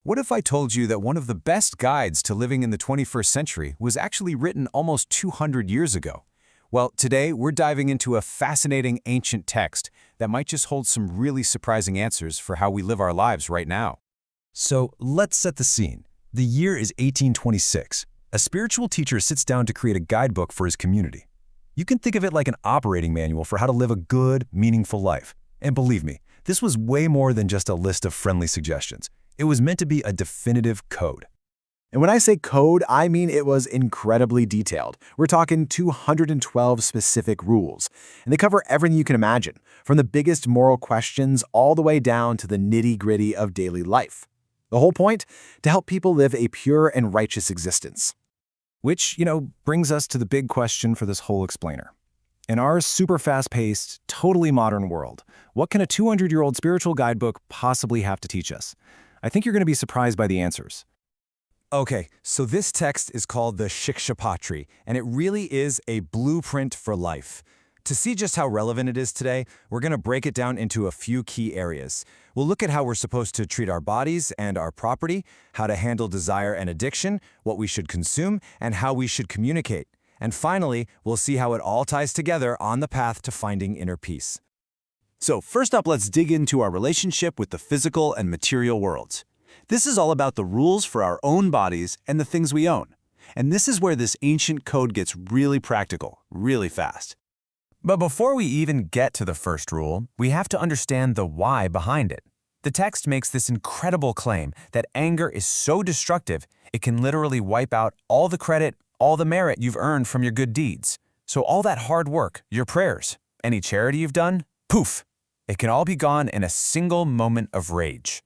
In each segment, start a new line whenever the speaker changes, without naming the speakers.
What if I told you that one of the best guides to living in the 21st century was actually written almost 200 years ago? Well, today we're diving into a fascinating ancient text that might just hold some really surprising answers for how we live our lives right now.
So let's set the scene. The year is 1826. A spiritual teacher sits down to create a guidebook for his community. You can think of it like an operating manual for how to live a good, meaningful life. And believe me, this was way more than just a list of friendly suggestions. It was meant to be a definitive code.
And when I say code, I mean it was incredibly detailed. We're talking 212 specific rules, and they cover everything you can imagine, from the biggest moral questions all the way down to the nitty-gritty of daily life. The whole point? To help people live a pure and righteous existence.
Which, brings us to the big question for this whole explainer. In our super fast-paced, totally modern world, what can a 200-year-old spiritual guidebook possibly have to teach us? I think you're going to be surprised by the answers.
Okay, so this text is called the Shikshapatri, and it really is a blueprint for life. To see just how relevant it is today, we're going to break it down into a few key areas. We'll look at how we're supposed to treat our bodies and our property, how to handle desire and addiction, what we should consume, and how we should communicate. And finally, we'll see how it all ties together on the path to finding inner peace.
So first up, let's dig into our relationship with the physical and material worlds. This is all about the rules for our own bodies and the things we own. And this is where this ancient code gets really practical, really fast.
But before we even get to the first rule, we have to understand the why behind it. The text makes this incredible claim that anger is so destructive, it can literally wipe out all the credit, all the merit you've earned from your good deeds. So all that hard work, your prayers, any charity you've done, poof, it can all be gone in a single moment of rage.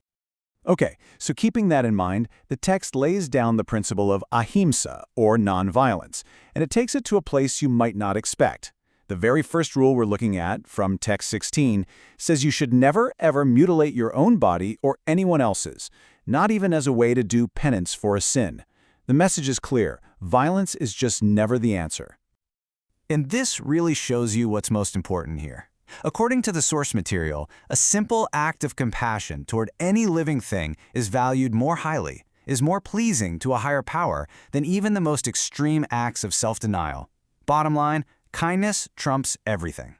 Okay, so keeping that in mind, the text lays down the principle of ahimsa, or nonviolence, and it takes it to a place you might not expect. The very first rule we're looking at, from text 16, says you should never ever mutilate your own body or anyone else's, not even as a way to do penance for a sin. The message is clear: violence is just never the answer.
And this really shows you what's most important here. According to the source material, a simple act of compassion toward any living thing is valued more highly, is more pleasing to a higher power than even the most extreme acts of self-denial. Bottom line, kindness trumps everything.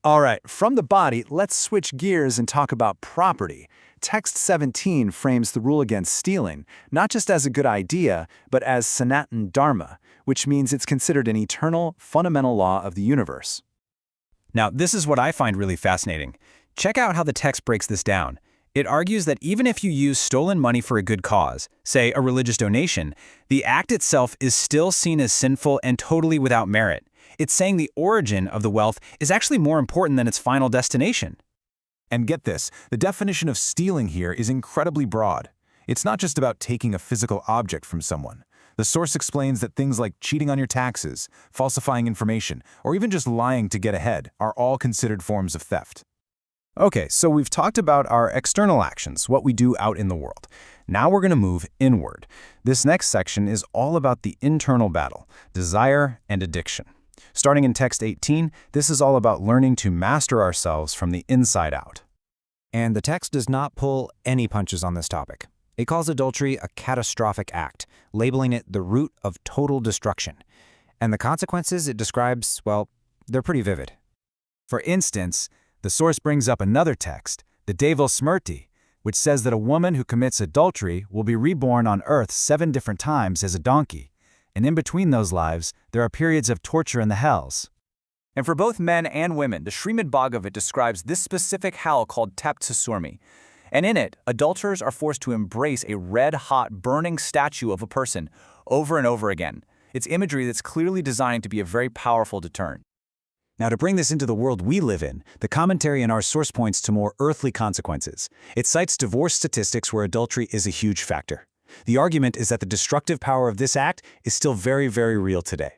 All right, from the body, let's switch gears and talk about property. Text 17 frames the rule against stealing, not just as a good idea, but as sanatan dharma, which means it's considered an eternal, fundamental law of the universe.
Now, this is what I find really fascinating. Check out how the text breaks this down. It argues that even if you use stolen money for a good cause, say a religious donation, the act itself is still seen as sinful and totally without merit. It's saying the origin of the wealth is actually more important than its final destination.
And get this, the definition of stealing here is incredibly broad. It's not just about taking a physical object from someone. The source explains that things like cheating on your taxes, falsifying information, or even just lying to get ahead are all considered forms of theft.
Okay, so we've talked about our external actions, what we do out in the world. Now we're going to move inward. This next section is all about the internal battle, desire and addiction. Starting in text 18, this is all about learning to master ourselves from the inside out.
And the text does not pull any punches on this topic. It calls adultery a catastrophic act, labeling it the root of total destruction. And the consequences it describes, well, they're pretty vivid.
For instance, the source brings up another text, the Devil Smrti, which says that a woman who commits adultery will be reborn on earth 7 different times as a donkey, and in between those lives, there are periods of torture in the hells.
And for both men and women, the Srimad Bhagavad describes this specific hell called taptasurmi. And in it, adulterers are forced to embrace a red-hot, burning statue of a person over and over again. It's imagery that's clearly designed to be a very powerful deterrent.
Now, to bring this into the world we live in, the commentary in our source points to more earthly consequences. It cites divorce statistics where adultery is a huge factor. The argument is that the destructive power of this act is still very, very real today.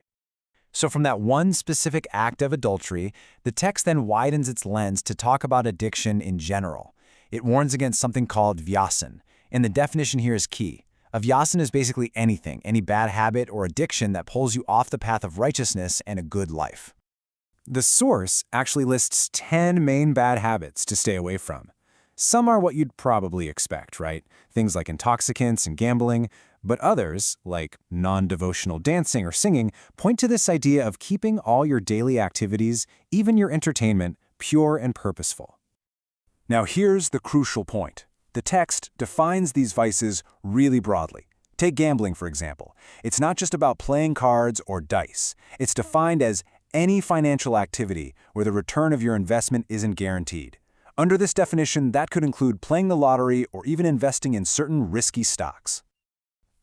So from that one specific act of adultery, the text then widens its lens to talk about addiction in general. It warns against something called vyasan, and the definition here is key. A vyasan is basically anything, any bad habit or addiction that pulls you off the path of righteousness and a good life. The source actually lists 10 main bad habits to stay away from.
Some are what you'd probably expect, right? Things like intoxicants and gambling, but others, like non-devotional dancing or singing, point to this idea of keeping all your daily activities, even your entertainment, pure and purposeful.
Now here's the crucial point. The text defines these vices really broadly. Take gambling, for example. It's not just about playing cards or dice. It's defined as any financial activity where the return of your investment isn't guaranteed. Under this definition, that could include playing the lottery or even investing in certain risky stocks.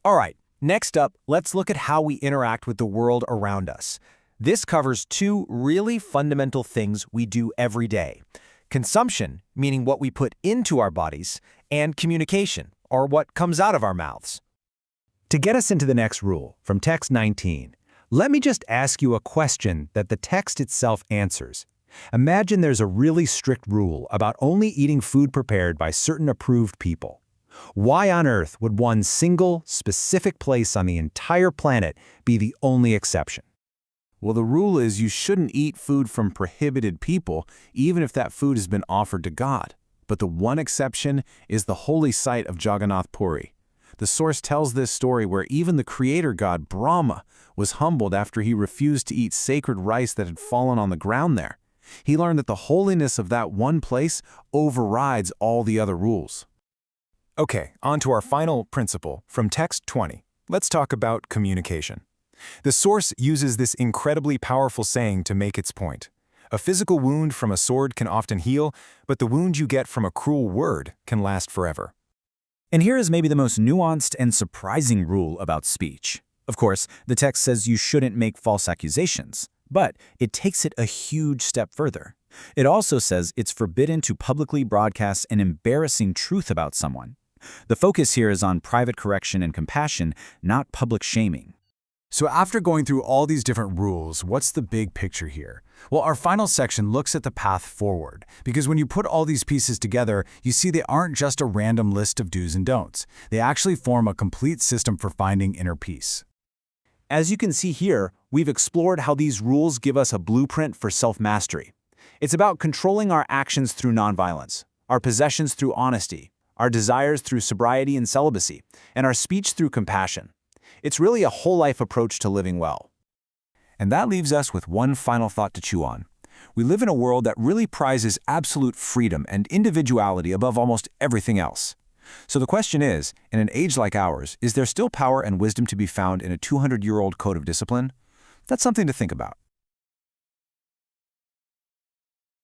All right, next up, let's look at how we interact with the world around us. This covers two really fundamental things we do every day. Consumption, meaning what we put into our bodies, and communication, or what comes out of our mouths. To get us into the next rule, from text 19, let me just ask you a question that the text itself answers. Imagine there's a really strict rule about only eating food prepared by certain approved people. Why on earth would one single, specific place on the entire planet be the only exception?
Well, the rule is you shouldn't eat food from prohibited people, even if that food has been offered to God. But the one exception is the holy site of Jagannath Puri. The source tells this story where even the creator god Brahma was humbled after he refused to eat sacred rice that had fallen on the ground there. He learned that the holiness of that one place overrides all the other rules.
Okay, on to our final principle from text 20. Let's talk about communication. The source uses this incredibly powerful saying to make its point. A physical wound from a sword can often heal, but the wound you get from a cruel word can last forever.
And here is maybe the most nuanced and surprising rule about speech. Of course, the text says you shouldn't make false accusations, but it takes it a huge step further. It also says it's forbidden to publicly broadcast an embarrassing truth about someone. The focus here is on private correction and compassion, not public shaming.
So after going through all these different rules, what's the big picture here? Well, our final section looks at the path forward, because when you put all these pieces together, you see they aren't just a random list of do's and don'ts. They actually form a complete system for finding inner peace. As you can see here, we've explored how these rules give us a blueprint for self-mastery. It's about controlling our actions through nonviolence, our possessions through honesty, our desires through sobriety and celibacy, and our speech through compassion. It's really a whole-life approach to living well. And that leaves us with one final thought to chew on. We live in a world that really prizes absolute freedom and individuality above almost everything else. So the question is, in an age like ours, is there still power and wisdom to be found in a 200-year-old code of discipline? That's something to think about.